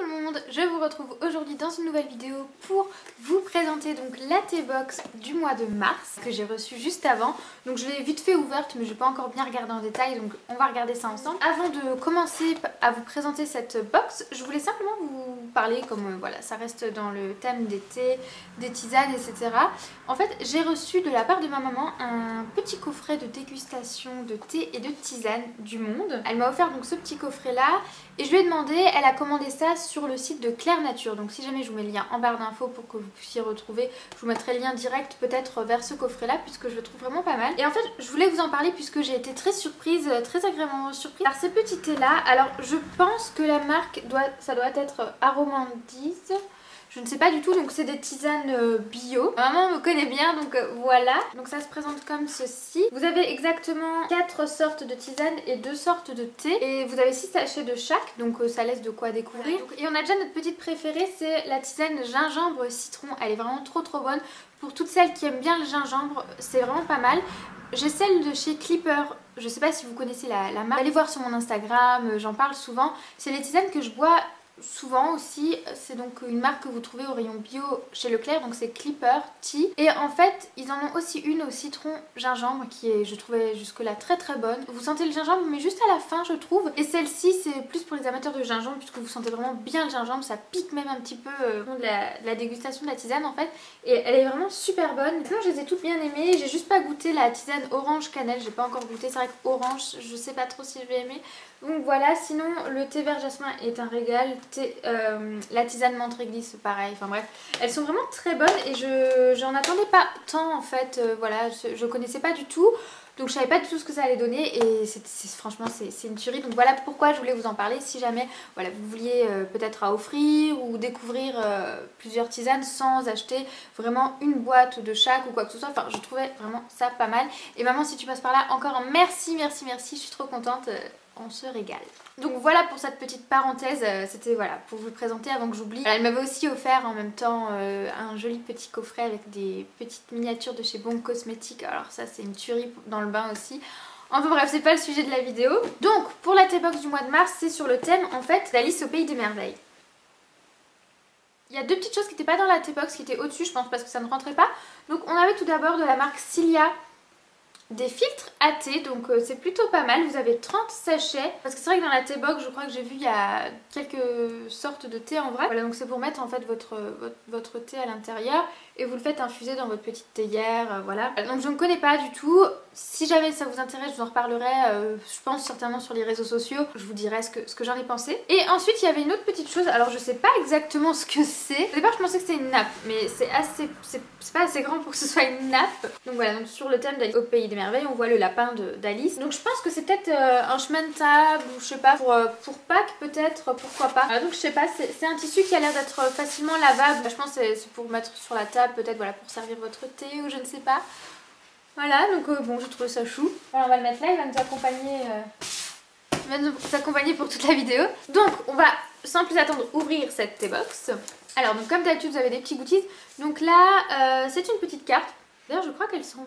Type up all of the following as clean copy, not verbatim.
tout le monde, je vous retrouve aujourd'hui dans une nouvelle vidéo pour vous présenter donc la T-Box du mois de mars que j'ai reçue juste avant. Donc je l'ai vite fait ouverte mais je n'ai pas encore bien regardé en détail, donc on va regarder ça ensemble. Avant de commencer à vous présenter cette box, je voulais simplement vous parler, comme voilà, ça reste dans le thème des thés, des tisanes, etc. En fait, j'ai reçu de la part de ma maman un petit coffret de dégustation de thé et de tisane du monde. Elle m'a offert donc ce petit coffret là et je lui ai demandé, elle a commandé ça sur le site de Claire Nature. Donc si jamais je vous mets le lien en barre d'infos pour que vous puissiez retrouver, je vous mettrai le lien direct peut-être vers ce coffret là puisque je le trouve vraiment pas mal. Et en fait je voulais vous en parler puisque j'ai été très surprise, très agréablement surprise par ces petits thés là. Alors je pense que la marque ça doit être Aromandise. Je ne sais pas du tout, donc c'est des tisanes bio. Ma maman me connaît bien, donc voilà. Donc ça se présente comme ceci. Vous avez exactement 4 sortes de tisanes et 2 sortes de thé. Et vous avez 6 sachets de chaque, donc ça laisse de quoi découvrir. Et on a déjà notre petite préférée, c'est la tisane gingembre citron. Elle est vraiment trop bonne. Pour toutes celles qui aiment bien le gingembre, c'est vraiment pas mal. J'ai celle de chez Clipper, je sais pas si vous connaissez la marque. Allez voir sur mon Instagram, j'en parle souvent. C'est les tisanes que je bois souvent aussi. C'est donc une marque que vous trouvez au rayon bio chez Leclerc, donc c'est Clipper Tea. Et en fait ils en ont aussi une au citron gingembre qui est, je trouvais jusque là très bonne. Vous sentez le gingembre mais juste à la fin je trouve. Et celle-ci c'est plus pour les amateurs de gingembre puisque vous sentez vraiment bien le gingembre, ça pique même un petit peu de la dégustation de la tisane en fait. Et elle est vraiment super bonne. Sinon je les ai toutes bien aimées, j'ai juste pas goûté la tisane orange cannelle, j'ai pas encore goûté. C'est vrai qu'orange je sais pas trop si je vais aimer. Donc voilà, sinon le thé vert jasmin est un régal, la tisane menthe réglisse pareil, enfin bref. Elles sont vraiment très bonnes et j'en attendais pas tant en fait, voilà, je connaissais pas du tout. Donc je savais pas du tout ce que ça allait donner et franchement c'est une tuerie. Donc voilà pourquoi je voulais vous en parler si jamais voilà, vous vouliez peut-être à offrir ou découvrir plusieurs tisanes sans acheter vraiment une boîte de chaque ou quoi que ce soit. Enfin je trouvais vraiment ça pas mal. Et maman si tu passes par là, encore un merci, je suis trop contente. On se régale. Donc voilà pour cette petite parenthèse, c'était voilà pour vous le présenter avant que j'oublie. Elle m'avait aussi offert en même temps un joli petit coffret avec des petites miniatures de chez Bon Cosmétique. Alors ça c'est une tuerie dans le bain aussi. Enfin bref, c'est pas le sujet de la vidéo. Donc pour la T-Box du mois de mars, c'est sur le thème en fait d'Alice au pays des merveilles. Il y a deux petites choses qui n'étaient pas dans la T-Box, qui étaient au-dessus je pense parce que ça ne rentrait pas. Donc on avait tout d'abord de la marque Cilia des filtres à thé, donc c'est plutôt pas mal. Vous avez 30 sachets parce que c'est vrai que dans la T-Box je crois que j'ai vu il y a quelques sortes de thé en vrai. Voilà, donc c'est pour mettre en fait votre thé à l'intérieur et vous le faites infuser dans votre petite théière, voilà. Donc je ne connais pas du tout. Si jamais ça vous intéresse je vous en reparlerai, je pense certainement sur les réseaux sociaux. Je vous dirai ce que j'en ai pensé. Et ensuite il y avait une autre petite chose, alors je sais pas exactement ce que c'est. Au départ je pensais que c'était une nappe mais c'est pas assez grand pour que ce soit une nappe. Donc voilà, donc sur le thème d'Alice au pays des merveilles on voit le lapin d'Alice. Donc je pense que c'est peut-être un chemin de table ou je sais pas pour Pâques peut-être, pourquoi pas. Donc je sais pas, c'est un tissu qui a l'air d'être facilement lavable. Je pense que c'est pour mettre sur la table peut-être, voilà, pour servir votre thé ou je ne sais pas. Voilà, donc bon je trouve ça chou. Voilà, on va le mettre là, il va nous accompagner pour toute la vidéo. Donc on va sans plus attendre ouvrir cette T-Box. Alors donc comme d'habitude vous avez des petits goodies. Donc là c'est une petite carte. D'ailleurs je crois qu'elles sont...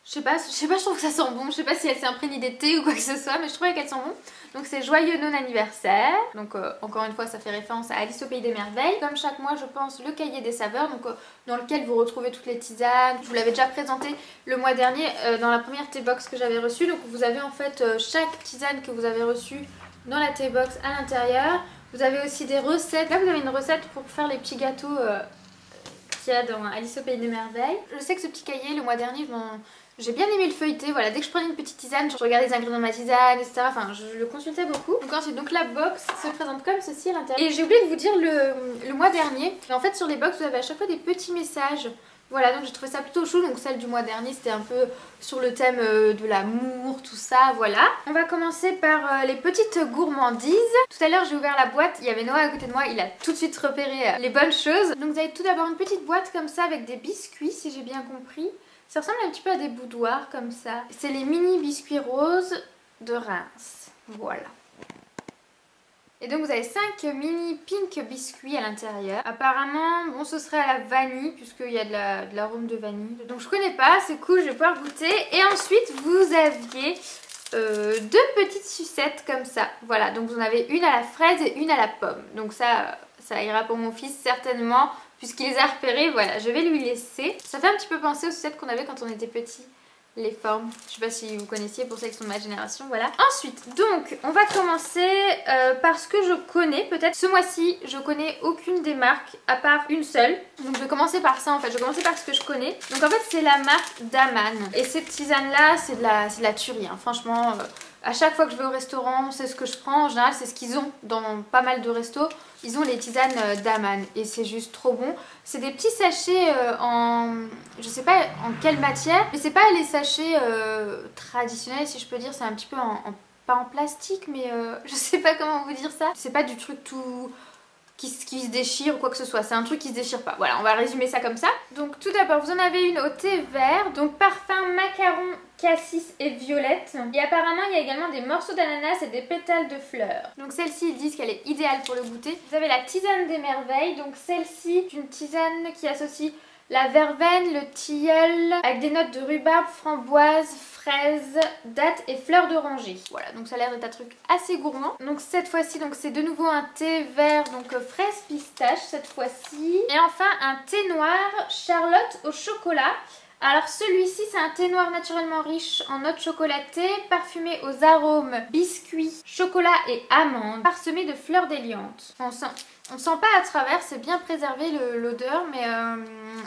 Je sais pas, je trouve que ça sent bon. Je sais pas si elle s'est imprégnée des thés ou quoi que ce soit, mais je trouvais qu'elles sont bons. Donc c'est joyeux non-anniversaire. Donc encore une fois ça fait référence à Alice au pays des merveilles. Comme chaque mois je pense le cahier des saveurs, donc dans lequel vous retrouvez toutes les tisanes. Je vous l'avais déjà présenté le mois dernier dans la première T-Box que j'avais reçue. Donc vous avez en fait chaque tisane que vous avez reçue dans la T-Box à l'intérieur. Vous avez aussi des recettes. Là vous avez une recette pour faire les petits gâteaux qu'il y a dans Alice au pays des merveilles. Je sais que ce petit cahier le mois dernier j'ai bien aimé le feuilleter, voilà, dès que je prenais une petite tisane, je regardais les ingrédients de ma tisane, etc. Enfin, je le consultais beaucoup. Donc ensuite, donc la box se présente comme ceci à l'intérieur. Et j'ai oublié de vous dire le mois dernier. En fait, sur les box, vous avez à chaque fois des petits messages. Voilà, donc j'ai trouvé ça plutôt chou. Donc celle du mois dernier, c'était un peu sur le thème de l'amour, tout ça, voilà. On va commencer par les petites gourmandises. Tout à l'heure, j'ai ouvert la boîte, il y avait Noah à côté de moi, il a tout de suite repéré les bonnes choses. Donc vous avez tout d'abord une petite boîte comme ça avec des biscuits, si j'ai bien compris. Ça ressemble un petit peu à des boudoirs comme ça. C'est les mini biscuits roses de Reims. Voilà. Et donc vous avez 5 mini pink biscuits à l'intérieur. Apparemment, bon ce serait à la vanille puisqu'il y a de l'arôme de vanille. Donc je connais pas, c'est cool, je vais pouvoir goûter. Et ensuite vous aviez deux petites sucettes comme ça. Voilà, donc vous en avez une à la fraise et une à la pomme. Donc ça ira pour mon fils certainement, puisqu'il les a repérées. Voilà, je vais lui laisser. Ça fait un petit peu penser aux sucettes qu'on avait quand on était petit. Les formes, je sais pas si vous connaissiez pour ceux qui sont de ma génération, voilà. Ensuite, donc, on va commencer par ce que je connais, peut-être. Ce mois-ci, je connais aucune des marques, à part une seule. Donc je vais commencer par ça en fait, je vais commencer par ce que je connais. Donc en fait, c'est la marque Daman. Et cette tisane-là, c'est de la tuerie, hein. Franchement, à chaque fois que je vais au restaurant, c'est ce que je prends. En général, c'est ce qu'ils ont dans pas mal de restos. Ils ont les tisanes Daman et c'est juste trop bon. C'est des petits sachets je sais pas en quelle matière, mais c'est pas les sachets traditionnels si je peux dire. C'est un petit peu pas en plastique, mais je sais pas comment vous dire ça. C'est pas du truc tout qui se déchire ou quoi que ce soit, c'est un truc qui se déchire pas. Voilà, on va résumer ça comme ça. Donc tout d'abord, vous en avez une au thé vert, donc parfum macaron, cassis et violette. Et apparemment, il y a également des morceaux d'ananas et des pétales de fleurs. Donc celle-ci, ils disent qu'elle est idéale pour le goûter. Vous avez la tisane des merveilles, donc celle-ci, c'est une tisane qui associe la verveine, le tilleul, avec des notes de rhubarbe, framboise, fraise, date et fleurs d'oranger. Voilà, donc ça a l'air d'être un truc assez gourmand. Donc cette fois-ci, c'est de nouveau un thé vert, donc fraise pistache cette fois-ci. Et enfin un thé noir Charlotte au chocolat. Alors celui-ci, c'est un thé noir naturellement riche en notes chocolatées, parfumé aux arômes biscuits, chocolat et amandes, parsemé de fleurs d'éliantes. On sent pas à travers, c'est bien préservé l'odeur, mais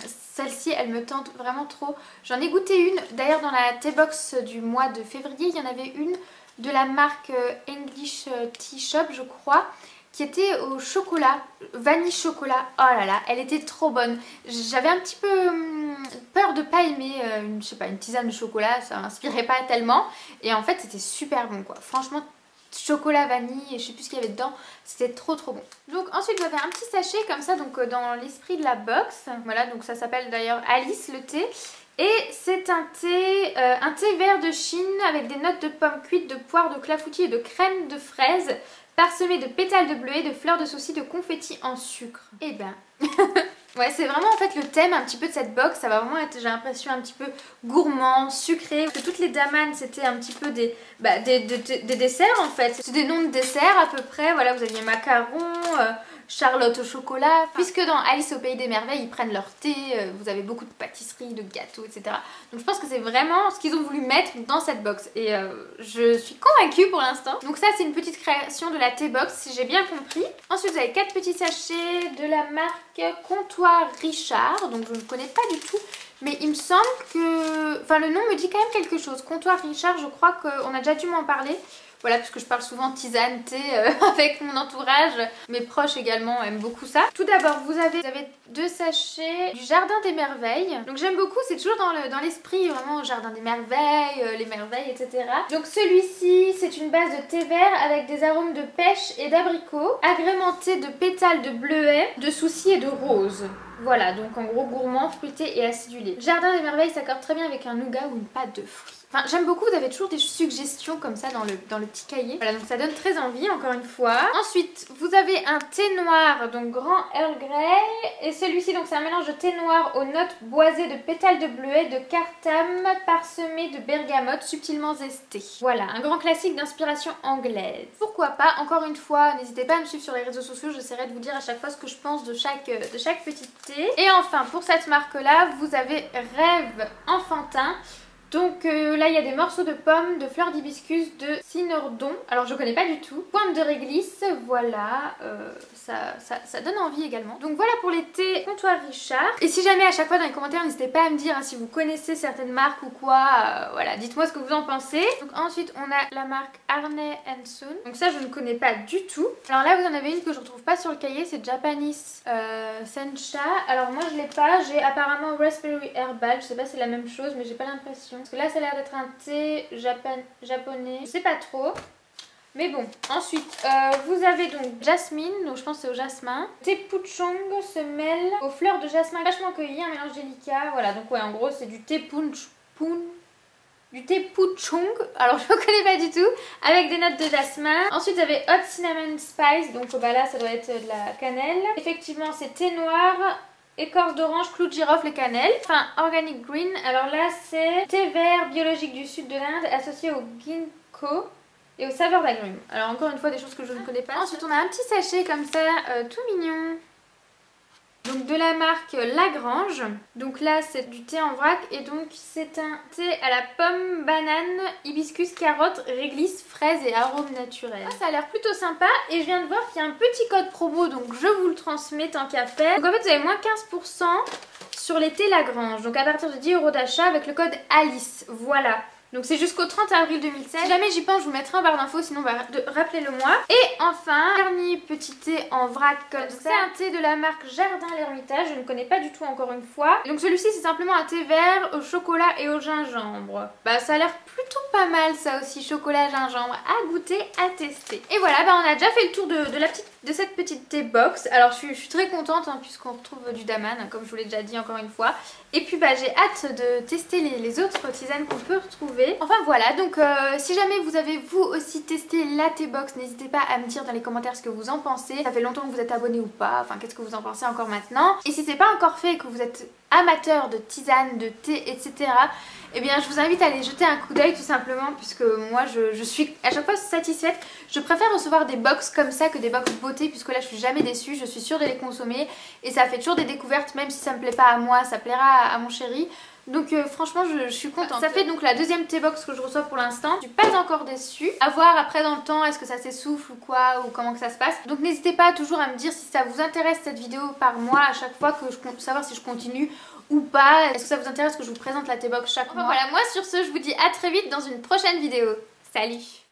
celle-ci, elle me tente vraiment trop. J'en ai goûté une, d'ailleurs dans la Tea Box du mois de février, il y en avait une de la marque English Tea Shop, je crois, qui était au chocolat, vanille chocolat. Oh là là, elle était trop bonne. J'avais un petit peu peur de pas aimer je sais pas, une tisane de chocolat, ça m'inspirait pas tellement. Et en fait, c'était super bon quoi. Franchement, chocolat, vanille et je sais plus ce qu'il y avait dedans, c'était trop bon. Donc ensuite, vous avez un petit sachet comme ça, donc dans l'esprit de la box. Voilà, donc ça s'appelle d'ailleurs Alice le thé. Et c'est un thé vert de Chine avec des notes de pommes cuites, de poire, de clafoutis et de crème de fraise, parsemé de pétales de bleuet, de fleurs de souci, de confettis en sucre. Et ben... ouais, c'est vraiment en fait le thème un petit peu de cette box. Ça va vraiment être, j'ai l'impression, un petit peu gourmand, sucré. Parce que toutes les Daman, c'était un petit peu des desserts en fait. C'est des noms de desserts à peu près. Voilà, vous aviez macaron, Charlotte au chocolat. Puisque dans Alice au pays des merveilles, ils prennent leur thé. Vous avez beaucoup de pâtisseries, de gâteaux, etc. Donc je pense que c'est vraiment ce qu'ils ont voulu mettre dans cette box. Et je suis convaincue pour l'instant. Donc ça, c'est une petite création de la Tea Box, si j'ai bien compris. Ensuite, vous avez 4 petits sachets de la marque Comptoir Richard. Donc je ne connais pas du tout. Mais il me semble que... Enfin, le nom me dit quand même quelque chose. Comptoir Richard, je crois qu'on a déjà dû m'en parler. Voilà, parce que je parle souvent tisane, thé avec mon entourage. Mes proches également aiment beaucoup ça. Tout d'abord, vous avez 2 sachets du Jardin des Merveilles. Donc j'aime beaucoup, c'est toujours dans l'esprit vraiment Jardin des Merveilles, les merveilles, etc. Donc celui-ci, c'est une base de thé vert avec des arômes de pêche et d'abricot, agrémenté de pétales de bleuet, de souci et de rose. Voilà, donc en gros gourmand, fruité et acidulé. Jardin des Merveilles s'accorde très bien avec un nougat ou une pâte de fruits. Enfin, j'aime beaucoup, vous avez toujours des suggestions comme ça dans le petit cahier. Voilà, donc ça donne très envie, encore une fois. Ensuite, vous avez un thé noir, donc grand Earl Grey. Et celui-ci, donc c'est un mélange de thé noir aux notes boisées de pétales de bleuet, de cartame, parsemé de bergamote, subtilement zesté. Voilà, un grand classique d'inspiration anglaise. Pourquoi pas, encore une fois, n'hésitez pas à me suivre sur les réseaux sociaux, j'essaierai de vous dire à chaque fois ce que je pense de chaque petit thé. Et enfin, pour cette marque-là, vous avez Rêve Enfantin. Donc là il y a des morceaux de pommes, de fleurs d'hibiscus, de cinordon, alors je connais pas du tout, pointe de réglisse, voilà, ça donne envie également. Donc voilà pour les thés Comptoir Richard. Et si jamais à chaque fois dans les commentaires n'hésitez pas à me dire si vous connaissez certaines marques ou quoi, voilà, dites-moi ce que vous en pensez. Donc ensuite on a la marque Harney & Son, donc ça je ne connais pas du tout. Alors là vous en avez une que je retrouve pas sur le cahier, c'est Japanese Sencha. Alors moi je l'ai pas, j'ai apparemment Raspberry Herbal, je sais pas si c'est la même chose mais j'ai pas l'impression. Parce que là ça a l'air d'être un thé japonais, je sais pas trop. Mais bon, ensuite vous avez donc Jasmine, donc je pense que c'est au jasmin. Thé Pouchong se mêle aux fleurs de jasmin vachement cueillies, un mélange délicat. Voilà, donc ouais en gros c'est du thé du thé Pouchong, alors je ne connais pas du tout, avec des notes de jasmin. Ensuite vous avez Hot Cinnamon Spice, donc bah là ça doit être de la cannelle. Effectivement c'est thé noir, écorce d'orange, clou de girofle et cannelle. Enfin, Organic Green, alors là c'est thé vert biologique du sud de l'Inde associé au ginkgo coco et aux saveurs d'agrumes. Alors encore une fois des choses que je ne connais pas. Ensuite on a un petit sachet comme ça, tout mignon. Donc de la marque Lagrange. Donc là c'est du thé en vrac et donc c'est un thé à la pomme, banane, hibiscus, carotte, réglisse, fraise et arômes naturels. Ça a l'air plutôt sympa et je viens de voir qu'il y a un petit code promo donc je vous le transmets tant qu'à faire. Donc en fait vous avez moins 15% sur les thés Lagrange. Donc à partir de 10 € d'achat avec le code ALICE. Voilà. Donc c'est jusqu'au 30 avril 2016. Si jamais j'y pense, je vous mettrai en barre d'infos, sinon rappelez-le moi. Et enfin, dernier petit thé en vrac comme ça. C'est un thé de la marque Jardin l'Ermitage, je ne connais pas du tout encore une fois. Donc celui-ci c'est simplement un thé vert au chocolat et au gingembre. Bah ça a l'air plutôt pas mal ça aussi, chocolat, gingembre, à goûter, à tester. Et voilà, bah on a déjà fait le tour de cette petite thé box. Alors je suis très contente hein, puisqu'on retrouve du daman, comme je vous l'ai déjà dit encore une fois. Et puis bah j'ai hâte de tester les autres tisanes qu'on peut retrouver. Enfin voilà, donc si jamais vous avez vous aussi testé la thé box, n'hésitez pas à me dire dans les commentaires ce que vous en pensez. Ça fait longtemps que vous êtes abonné ou pas, enfin qu'est-ce que vous en pensez encore maintenant. Et si c'est pas encore fait et que vous êtes amateur de tisane, de thé, etc. Eh bien je vous invite à aller jeter un coup d'œil tout simplement puisque moi je suis à chaque fois satisfaite. Je préfère recevoir des box comme ça que des box beauté puisque là je suis jamais déçue, je suis sûre de les consommer et ça fait toujours des découvertes même si ça me plaît pas à moi, ça plaira à mon chéri. Donc franchement je suis contente. Ça fait donc la deuxième T-Box que je reçois pour l'instant. Je suis pas encore déçue. À voir après dans le temps, est-ce que ça s'essouffle ou quoi, ou comment que ça se passe. Donc n'hésitez pas toujours à me dire si ça vous intéresse cette vidéo par mois à chaque fois, que je compte savoir si je continue ou pas. Est-ce que ça vous intéresse que je vous présente la T-Box chaque mois. Voilà, moi sur ce je vous dis à très vite dans une prochaine vidéo. Salut!